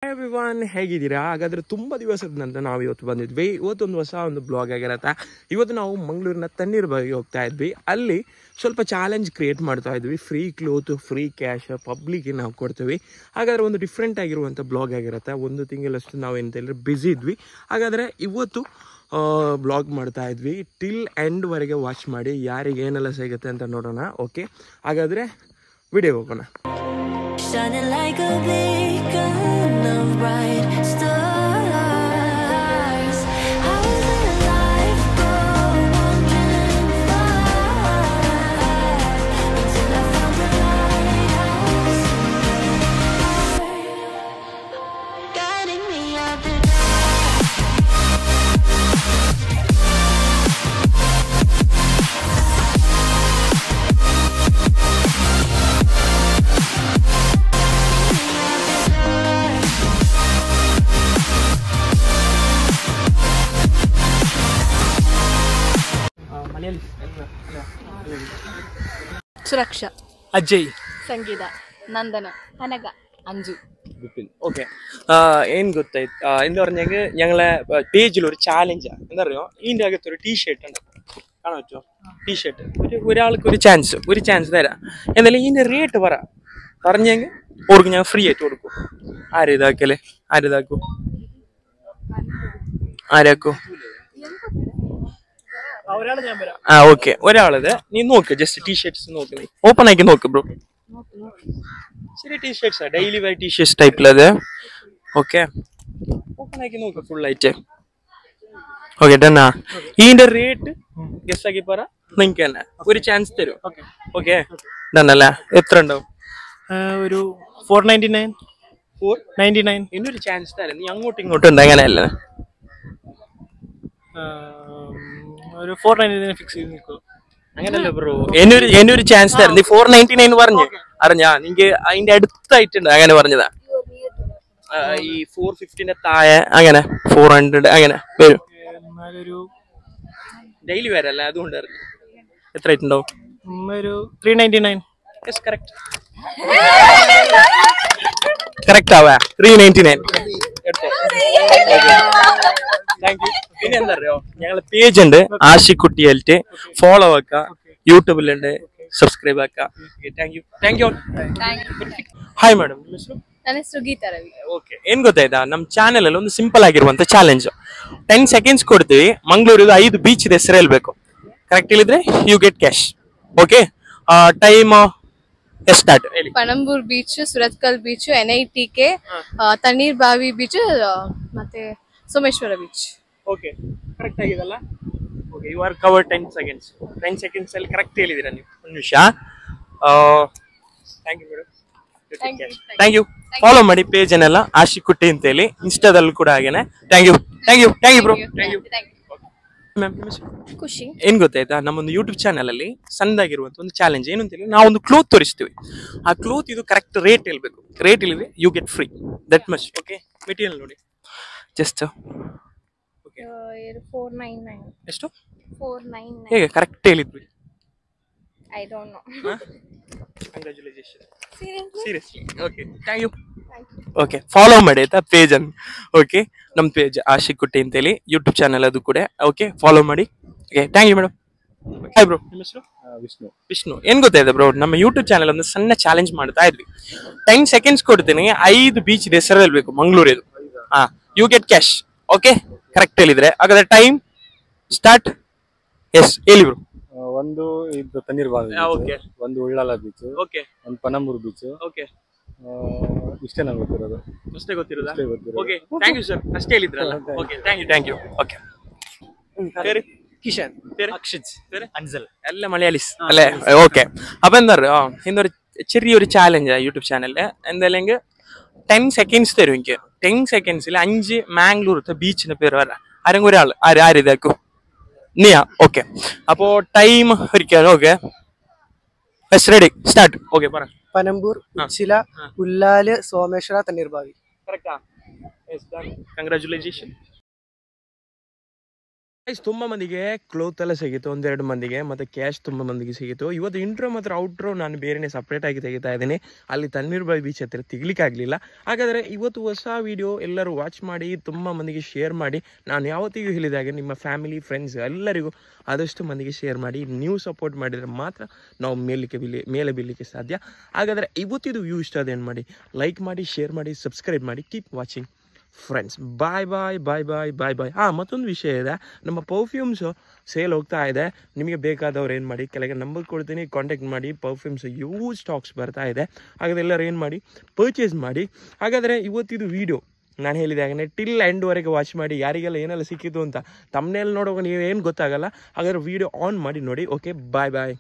Everyone ಹೇಗಿದ್ದೀರಾ? ಹಾಗಾದರೆ ತುಂಬ ದಿವಸದ ನಂತರ ನಾವು ಇವತ್ತು ಬಂದಿದ್ವಿ. ಇವತ್ತೊಂದು ಹೊಸ ಒಂದು ಬ್ಲಾಗ್ ಆಗಿರತ್ತೆ. ಇವತ್ತು ನಾವು ಮಂಗಳೂರಿನ ತಣ್ಣೀರ್ಬಾವಿಗೆ ಹೋಗ್ತಾ ಇದ್ವಿ. ಅಲ್ಲಿ ಸ್ವಲ್ಪ ಚಾಲೆಂಜ್ ಕ್ರಿಯೇಟ್ ಮಾಡ್ತಾ ಇದ್ವಿ. ಫ್ರೀ ಕ್ಲೋತ್, ಫ್ರೀ ಕ್ಯಾಶ್ ಪಬ್ಲಿಕ್ಗೆ ನಾವು ಕೊಡ್ತೀವಿ. ಹಾಗಾದರೆ ಒಂದು ಡಿಫ್ರೆಂಟ್ ಆಗಿರುವಂಥ ಬ್ಲಾಗ್ ಆಗಿರುತ್ತೆ. ಒಂದು ತಿಂಗಳಷ್ಟು ನಾವು ಎಂತೆಲ್ಲರೂ ಬ್ಯುಸಿ ಇದ್ವಿ. ಹಾಗಾದರೆ ಇವತ್ತು ಬ್ಲಾಗ್ ಮಾಡ್ತಾ ಇದ್ವಿ. ಟಿಲ್ ಎಂಡ್ವರೆಗೆ ವಾಚ್ ಮಾಡಿ, ಯಾರಿಗೆ ಏನೆಲ್ಲ ಸಿಗುತ್ತೆ ಅಂತ ನೋಡೋಣ. ಓಕೆ, ಹಾಗಾದರೆ ವಿಡಿಯೋ ಹೋಗೋಣ. Shining like a beacon of bright stars. How does life go wandering far until I found the lighthouse guiding me out the സുരക്ഷ, ಅಜಯ್, സംഗീത, നന്ദന, അനഘ, അഞ്ജു, വിപിൻ. ഓക്കെ, ಏನು ಗೊತ್ತಾಯ್ತು എന്താ പറഞ്ഞെങ്കിൽ ഞങ്ങളെ പേജിൽ ഒരു ചാലഞ്ചാണ്. എന്താ പറയുക, ഇതിൻ്റെ അകത്ത് ഒരു ടീഷർട്ട് ഉണ്ട്, കാണാൻ പറ്റുമോ? ടീഷർട്ട് ഒരാൾക്ക് ഒരു ചാൻസ് തരാം. എന്നാലും ഇതിൻ്റെ റേറ്റ് പറഞ്ഞെങ്കിൽ ഓർക്ക് ഞാൻ ഫ്രീ ആയിട്ട് കൊടുക്കും. ആരിതാക്കും ഓക്കെ, ഒരാളത് നീ നോക്ക്, ജസ്റ്റ് ടീഷർട്ട്സ് നോക്ക്, നീ ഓപ്പൺ ആക്കി നോക്ക് ബ്രോ. ശരി, ടീഷർട്ട്സാ, ഡെയിലി വെയർ ടീഷർട്ട്സ് ടൈപ്പിലത്. ഓക്കെ, ഓപ്പൺ ആക്കി നോക്ക് ഫുൾ ആയിട്ട്. ഓക്കെ, ഡണ്ണാ. ഇതിന്റെ റേറ്റ് ഗസ് ആക്കി പറ, നിങ്ങൾക്ക് തന്നെ ഒരു ചാൻസ് തരും. ഓക്കെ, ഡണ്ണല്ലേ? എത്ര ഉണ്ടാവും? ഒരു 499. 499. ഇന്നൊരു ചാൻസ് തരാം, നീ അങ്ങോട്ടും ഇങ്ങോട്ടും ഉണ്ട്, അങ്ങനെയല്ലേ? ഒരു 499 ഫിക്സ് ചെയ്ത് നിൽക്കും. അങ്ങനല്ല ബ്രോ, എന്നൊരു ചാൻസ് തരാം. നീ 499 പറഞ്ഞു അറിഞ്ഞാ, നിങ്ങക്ക് അതിന്റെ അടുത്തായിട്ടുണ്ട്, അങ്ങനെ പറഞ്ഞതാ. ഈ 450 താഴെ അങ്ങനെ 400 അങ്ങനെ വരും. എന്നാലൊരു ഡെയിലി വരല്ല, അതുകൊണ്ട് അറിഞ്ഞു. എത്ര ആയിട്ടുണ്ടാവും? ഒരു 399. കറക്റ്റ് ആവാ, 399. Thank you. പിന്നെ എന്താ അറിയോ, ഞങ്ങളെ പേജ് ഉണ്ട് ആഷിക്കുട്ടി എൽറ്റ്, ഫോളോ ആക്ക, യൂട്യൂബിലുണ്ട്, സബ്സ്ക്ರೈಬ್ ಆಕ. Thank you. ಹಾಯ್ ಮೇಡಮ್, ನಿಮ್ಮ ಹೆಸರು? ನನ್ನ ಹೆಸರು ಗೀತಾ ರವಿ. ಓಕೆ, ಏನ್ ಗೊತ್ತಾಯ್ತಾ, ನಮ್ಮ ಚಾನೆಲ್ ಅಲ್ಲಿ ಒಂದು ಸಿಂಪಲ್ ಆಗಿರುವಂತ ಚಾಲೆಂಜ್. 10 seconds ಕೊಡ್ತೀವಿ. ಮಂಗಳೂರಿಗೆ 5 ಬೀಚ್ ಇದೆ, ಹೆಸರು ಹೇಳ್ಬೇಕು. ಕರೆಕ್ಟ್ ಹೇಳಿದ್ರೆ you get cash. Okay, time start ಹೇಳಿ. Panambur beach, Surathkal beach, NITK, Tannirbhavi beach, ಮತ್ತೆ ಸೋಮೇಶ್ವರ ಬೀಚ್. ಓಕೆ, ಕರೆಕ್ಟ್ ಆಗಿದಲ್ಲ? Okay, you are cover 10 seconds. 10 seconds ಅಲ್ಲಿ ಕರೆಕ್ಟ್ ಹೇಳಿದಿರಾ ನೀವು. ಒಂದು ನಿಮಿಷ. Thank you madam. Thank you. Follow ಮಾಡಿ ಪೇಜ್ ಅನ್ನೆಲ್ಲ, ಆಶಿಕುಟ್ಟಿ ಅಂತ ಹೇಳಿ. ಇನ್ಸ್ಟಾದಲ್ಲೂ ಕೂಡ ಹಾಗೇನೆ. Thank you bro. Thank you ma'am. ಖುಷಿ. ಏನ್ ಗೊತ್ತಾಯ್ತಾ, ನಮ್ಮೊಂದು ಯೂಟ್ಯೂಬ್ ಚಾನಲ್ ಅಲ್ಲಿ ಸಣ್ಣದಾಗಿರುವಂತ ಒಂದು ಚಾಲೆಂಜ್ ಏನು ಅಂತ ಹೇಳಿ, ನಾವೊಂದು ಕ್ಲೋತ್ ತೋರಿಸ್ತೀವಿ. ಆ ಕ್ಲೋತ್ ಇದು ಕರೆಕ್ಟ್ ರೇಟ್ ಹೇಳ್ಬೇಕು. ರೇಟ್ ಹೇಳಿದ್ರೆ you get free, that much. Okay, material ನೋಡಿ ಜಸ್ಟ್. ಓಕೆ, 499. ಎಷ್ಟು? 499. ಹೇಗೆ ಕರೆಕ್ಟ್ ಹೇಳಿದ್ವಿ? I don't know. Congratulation. Seriously. Okay, thank you. Okay, follow ಮಾಡಿ ಆಯ್ತಾ ಪೇಜ್ ಅನ್ನು. ಓಕೆ, ನಮ್ಮ ಪೇಜ್ ಆಶಿಕುಟ್ಟಿ ಅಂತೇಳಿ ಯೂಟ್ಯೂಬ್ ಚಾನಲ್, ಅದು ಕೂಡ. ಓಕೆ, ಫಾಲೋ ಮಾಡಿ. Okay, thank you madam. Hi bro, ನಿಮ್ಮ ಹೆಸರು? ವಿಷ್ಣು. ಏನ್ ಗೊತ್ತಾಯ್ತು ಬ್ರೋ, ನಮ್ಮ ಯೂಟ್ಯೂಬ್ ಚಾನಲ್ ಒಂದು ಸಣ್ಣ ಚಾಲೆಂಜ್ ಮಾಡ್ತಾ ಇದ್ವಿ. 10 seconds ಕೊಡ್ತೀನಿ, 5 ಬೀಚ್ ಇದೆ, ಹೆಸರು ಹೇಳ್ಬೇಕು ಮಂಗಳೂರಿದು. You get cash. Okay, correct ಹೇಳಿದ್ರೆ. ಹಾಗಾದ್ರೆ ಟೈಮ್ ಸ್ಟಾರ್ಟ್. ಎಸ್, ಹೇಳಿ ಬ್ರೋ. ಒಂದು ಇದು ತಣ್ಣೀರ್ಬಾವಿ, ಓಕೆ. ಒಂದು ಉಳ್ಳಾಲ ಬೀಚ್, ಓಕೆ, ಒಂದು ಪಣಂಬೂರು ಬೀಚ್. ಓಕೆ, ಇಷ್ಟೇ ನಂಗೆ ಗೊತ್ತಿರೋದು. ಅಷ್ಟೇ ಗೊತ್ತಿರೋದಾ? ಅಷ್ಟೇ ಗೊತ್ತಿರೋದು. Okay, thank you sir. ಅಷ್ಟೇ ಹೇಳಿದ್ರಲ್ಲ. Okay, thank you. ಓಕೆ, പേര് കിഷൻ, അക്ഷിത്, അൻസൽ, എല്ലാം മലയാളീസ് അല്ലേ? ഓക്കെ, അപ്പൊ എന്താ പറയുക, ഇന്നൊരു ചെറിയൊരു ചാലഞ്ച് യൂട്യൂബ് ചാനലില്. എന്തായാലും 10 seconds തരും എനിക്ക്. 10 secondsൽ 5 മാംഗ്ലൂരത്തെ ബീച്ചിന്റെ പേര് വരാം. ആരെങ്കിലും ഒരാൾ ആരിതാക്കും? നീയാ? ഓക്കെ, അപ്പോ ടൈം ഒരിക്കലും. Okay, ready, start. ഓക്കെ, പറ. പനമ്പൂർ, ഉച്ചില, ഉല്ലാല്, സോമേശ്വര, തണ്ണീർബാവി. കറക്റ്റാ? കൺഗ്രാറ്റുലേഷൻ. ತುಂಬ ಮಂದಿಗೆ ಕ್ಲೋತ್ ಎಲ್ಲ ಸಿಗಿತ್ತು, ಒಂದೆರಡು ಮಂದಿಗೆ, ಮತ್ತು ಕ್ಯಾಶ್ ತುಂಬ ಮಂದಿಗೆ ಸಿಗಿತ್ತು. ಇವತ್ತು ಇಂಟ್ರೋ ಮತ್ತು ಔಟ್ರೋ ನಾನು ಬೇರೆನೇ ಸಪ್ರೇಟಾಗಿ ತೆಗಿತಾ ಇದ್ದೀನಿ. ಅಲ್ಲಿ ತಣ್ಣೀರ್ ಬಾವಿ ಬೀಚ್ ಹತ್ತಿರ ತೆಗಿಲಿಕ್ಕಾಗಲಿಲ್ಲ. ಹಾಗಾದರೆ ಇವತ್ತು ಹೊಸ ವೀಡಿಯೋ ಎಲ್ಲರೂ ವಾಚ್ ಮಾಡಿ ತುಂಬ ಮಂದಿಗೆ ಶೇರ್ ಮಾಡಿ. ನಾನು ಯಾವತ್ತಿಗೂ ಹೇಳಿದಾಗೆ ನಿಮ್ಮ ಫ್ಯಾಮಿಲಿ ಫ್ರೆಂಡ್ಸ್ ಎಲ್ಲರಿಗೂ ಆದಷ್ಟು ಮಂದಿಗೆ ಶೇರ್ ಮಾಡಿ. ನೀವು ಸಪೋರ್ಟ್ ಮಾಡಿದರೆ ಮಾತ್ರ ನಾವು ಮೇಲೆ ಬೀಳಲಿಕ್ಕೆ ಸಾಧ್ಯ. ಹಾಗಾದರೆ ಇವತ್ತಿದು ವ್ಯೂ ಇಷ್ಟ ಅದೇನು ಮಾಡಿ, ಲೈಕ್ ಮಾಡಿ, ಶೇರ್ ಮಾಡಿ, ಸಬ್ಸ್ಕ್ರೈಬ್ ಮಾಡಿ. Keep watching friends. Bye bye bye bye bye bye. ಮತ್ತೊಂದು ವಿಷಯ ಇದೆ, ನಮ್ಮ ಪರ್ಫ್ಯೂಮ್ಸು ಸೇಲ್ ಹೋಗ್ತಾ ಇದೆ. ನಿಮಗೆ ಬೇಕಾದವ್ರು ಏನು ಮಾಡಿ, ಕೆಳಗೆ ನಂಬರ್ ಕೊಡ್ತೀನಿ, ಕಾಂಟ್ಯಾಕ್ಟ್ ಮಾಡಿ. ಪರ್ಫ್ಯೂಮ್ಸ್ ಯೂಸ್ ಸ್ಟಾಕ್ಸ್ ಬರ್ತಾ ಇದೆ. ಹಾಗಾದರೆ ಎಲ್ಲರೂ ಏನು ಮಾಡಿ, ಪರ್ಚೇಸ್ ಮಾಡಿ. ಹಾಗಾದರೆ ಇವತ್ತಿದು ವೀಡಿಯೋ ನಾನು ಹೇಳಿದೆ ಹಾಗೆ ಟಿಲ್ ಎಂಡ್ವರೆಗೆ ವಾಚ್ ಮಾಡಿ. ಯಾರಿಗೆಲ್ಲ ಏನೆಲ್ಲ ಸಿಕ್ಕಿತು ಅಂತ ತಮ್ಮನೇಲಿ ನೋಡುವಾಗ ನೀವು ಏನು ಗೊತ್ತಾಗಲ್ಲ. ಹಾಗಾದರೆ ವೀಡಿಯೋ ಆನ್ ಮಾಡಿ ನೋಡಿ. ಓಕೆ, ಬಾಯ್ ಬಾಯ್.